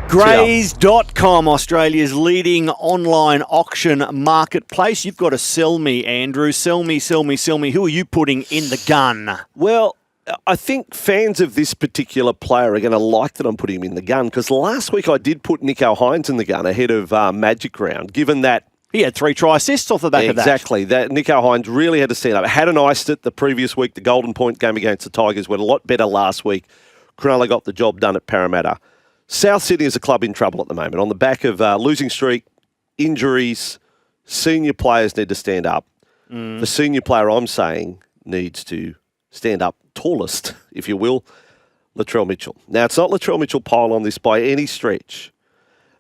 Grays.com, Australia's leading online auction marketplace. You've got to sell me, Andrew. Sell me. Who are you putting in the gun? Well, I think fans of this particular player are going to like that I'm putting him in the gun, because last week I did put Nico Hines in the gun ahead of Magic Round, given that he had 3 try assists off the back of that. Exactly. That Nico Hines really had to stand up. Hadn't iced it the previous week. The Golden Point game against the Tigers went a lot better last week. Cronulla got the job done at Parramatta. South Sydney is a club in trouble at the moment. On the back of losing streak, injuries, senior players need to stand up. The senior player, I'm saying, needs to stand up tallest, if you will, Latrell Mitchell. Now, it's not Latrell Mitchell pile on this by any stretch,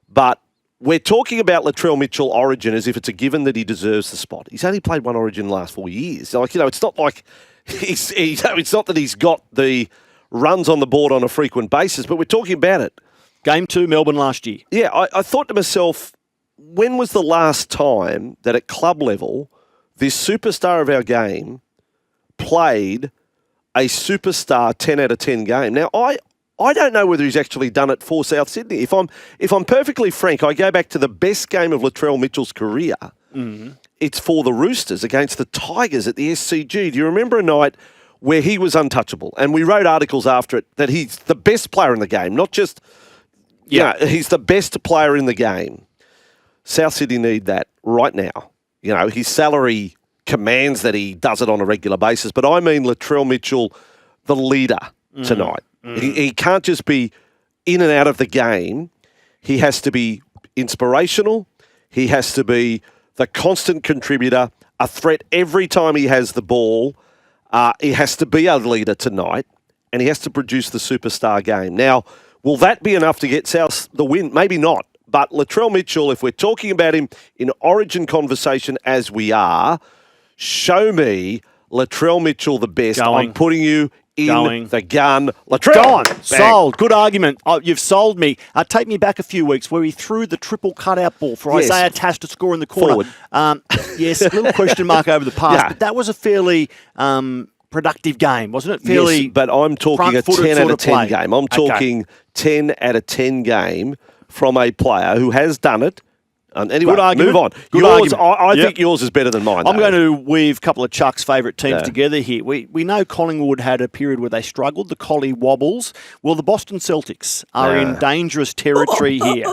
but we're talking about Latrell Mitchell Origin as if it's a given that he deserves the spot. He's only played one Origin in the last 4 years. It's not like it's not that he's got the runs on the board on a frequent basis, but we're talking about it. Game 2, Melbourne last year. Yeah, I thought to myself, when was the last time that at club level, this superstar of our game played a superstar 10 out of 10 game? Now, I don't know whether he's actually done it for South Sydney. If I'm perfectly frank, I go back to the best game of Latrell Mitchell's career. It's for the Roosters against the Tigers at the SCG. Do you remember a night where he was untouchable? And we wrote articles after it that he's the best player in the game, not just... Yeah, he's the best player in the game. South Sydney need that right now. His salary commands that he does it on a regular basis, but I mean Latrell Mitchell, the leader tonight. He can't just be in and out of the game. He has to be inspirational. He has to be the constant contributor, a threat every time he has the ball. He has to be a leader tonight, and he has to produce the superstar game. Now, will that be enough to get South the win? Maybe not. But Latrell Mitchell, if we're talking about him in Origin conversation as we are, show me Latrell Mitchell the best. I'm putting you in the gun. Latrell. Gone. Sold. Good argument. Oh, you've sold me. Take me back a few weeks where he threw the triple cutout ball for Isaiah Tass to score in the corner. Yes, a little question mark over the pass, but that was a fairly... productive game, wasn't it? Fairly, yes, but I'm talking a 10 out of 10 game. I'm talking 10 out of 10 game from a player who has done it. Anyway, good argument. Move on. Good yours, argument. I think yours is better than mine. I'm going to weave a couple of Chuck's favourite teams together here. We know Collingwood had a period where they struggled, the Collie Wobbles. Well, the Boston Celtics are in dangerous territory here,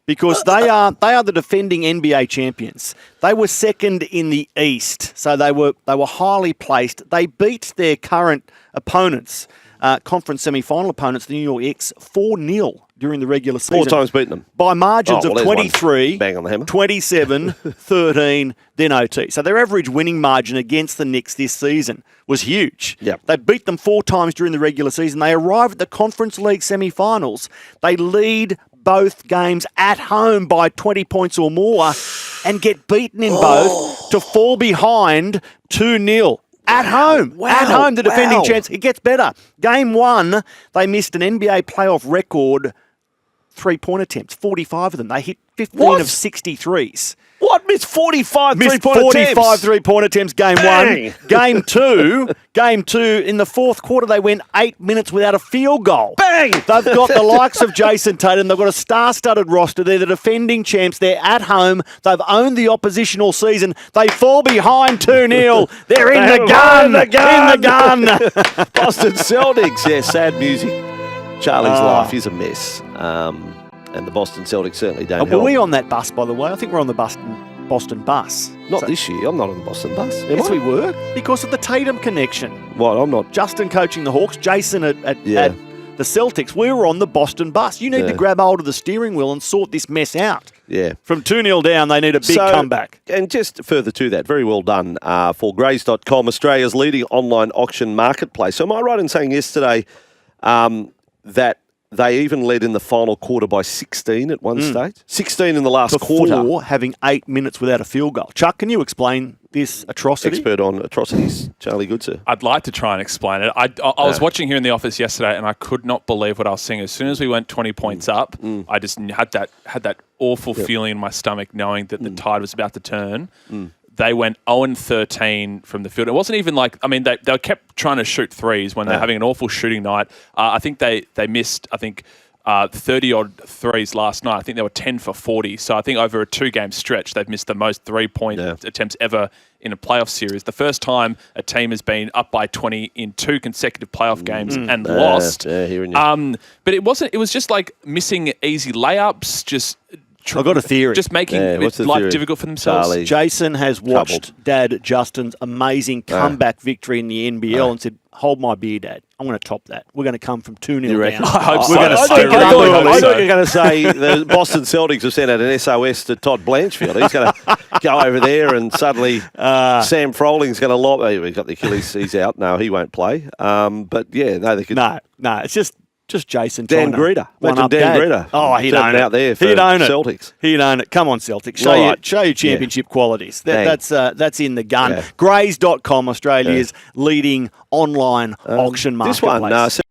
because they are the defending NBA champions. They were second in the East, so they were highly placed. They beat their current opponents, conference semi-final opponents, the New York Knicks, 4-0 during the regular season. 4 times beaten them. By margins of 23, bang on the hammer. 27, 13, then OT. So their average winning margin against the Knicks this season was huge. Yep. They beat them 4 times during the regular season. They arrive at the Conference League semi-finals. They lead both games at home by 20 points or more and get beaten in both to fall behind 2-0. At home. At home, the defending champs. It gets better. Game 1, they missed an NBA playoff record 3-point attempts, 45 of them. They hit 15 of 63s. What? Missed 45 three-point attempts? 45 three-point attempts game Bang. 1. Game 2, in the fourth quarter, they went 8 minutes without a field goal. Bang! They've got the likes of Jason Tatum. They've got a star-studded roster. They're the defending champs. They're at home. They've owned the opposition all season. They fall behind 2-0. They're in the gun. In the gun. Boston Celtics. Yeah, sad music. Charlie's life is a mess. And the Boston Celtics certainly don't help. Were we on that bus, by the way? I think we're on the Boston bus. Not this year. I'm not on the Boston bus. Yes, we were. Because of the Tatum connection. What? I'm not. Justin coaching the Hawks, Jason at the Celtics. We were on the Boston bus. You need to grab hold of the steering wheel and sort this mess out. Yeah. From 2-0 down, they need a big comeback. And just further to that, very well done for Grays.com, Australia's leading online auction marketplace. So am I right in saying yesterday that they even led in the final quarter by 16 at one stage? 16 in the last quarter. Before having 8 minutes without a field goal. Chuck, can you explain this atrocity? Expert on atrocities, Charlie Goodser. I'd like to try and explain it. I was watching here in the office yesterday, and I could not believe what I was seeing. As soon as we went 20 points up, I just had that awful feeling in my stomach, knowing that the tide was about to turn. They went 0-13 from the field. It wasn't even like, they kept trying to shoot threes when they're having an awful shooting night. I think they missed, 30-odd threes last night. I think they were 10 for 40. So I think over a 2-game stretch, they've missed the most three-point attempts ever in a playoff series. The first time a team has been up by 20 in 2 consecutive playoff games and lost. But it wasn't. It was just like missing easy layups, just... I've got a theory. Just making life difficult for themselves. Charlie. Jason has watched Dad Justin's amazing comeback victory in the NBL and said, hold my beer, Dad. I'm going to top that. We're going to come from 2-0 down. I hope so. We're going to I stick thought around. you were going to say the Boston Celtics have sent out an SOS to Todd Blanchfield. He's going to go over there and suddenly Sam Frolling's going to lob. We've got the Achilles. He's out. No, he won't play. But yeah, no, they could. No, it's just Jason. Dan Gritter. Imagine Dan Gritter. Oh, he'd own it. Out there for he'd own it. Celtics. He'd own it. Come on, Celtics. Show your championship qualities. That's in the gun. Yeah. Grays.com, Australia's leading online auction marketplace. This one,